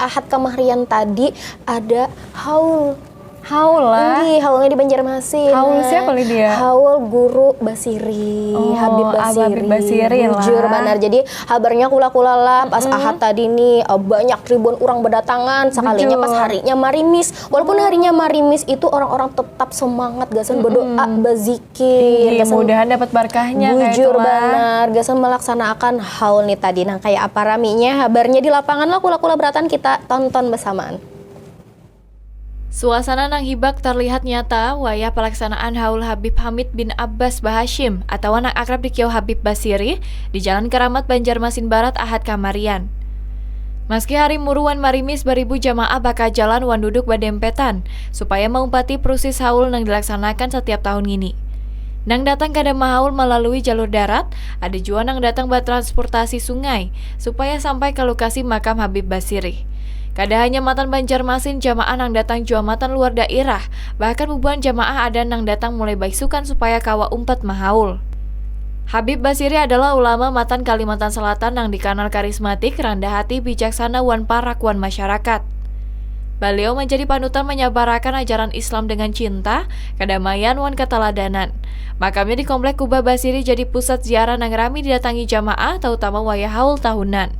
Ahad Kamahrian tadi ada haul. Haul lah. Ini haulnya di Banjarmasin. Haul siapa Lydia? Haul guru Basiri, Habib Basiri. Bujur benar. Jadi habarnya kula-kula lah pas Ahad tadi nih banyak ribuan orang berdatangan sekalinya pas harinya Marimis. Walaupun harinya Marimis itu orang-orang tetap semangat gasan berdoa, berzikir. Mudahan dapat berkahnya. Bujur benar. Gasan melaksanakan haul nih tadi. Nah kayak apa raminya habarnya di lapangan lah kula-kula beratan kita tonton bersamaan. Suasana nang hibak terlihat nyata wayah pelaksanaan haul Habib Hamid bin Abbas Bahashim atau nang akrab dikieu Habib Basiri di Jalan Keramat Banjarmasin Barat Ahad Kamarian. Meski hari muruan Marimis beribu jamaah bakal jalan wan duduk badempetan supaya mengumpati proses haul nang dilaksanakan setiap tahun ini. Nang datang kada mahaul melalui jalur darat, ada jua nang datang bertransportasi sungai supaya sampai ke lokasi makam Habib Basiri. Kada hanya matan Banjarmasin jamaah nang datang jua matan luar daerah, bahkan ribuan jamaah ada nang datang mulai baisukan supaya kawa umpat mahaul. Habib Basiri adalah ulama matan Kalimantan Selatan nang dikenal karismatik, rendah hati, bijaksana wan parak wan masyarakat. Beliau menjadi panutan menyabarakan ajaran Islam dengan cinta, kedamaian wan keteladanan. Makamnya di Komplek Kubah Basiri jadi pusat ziarah nang rami didatangi jamaah terutama wayah haul tahunan.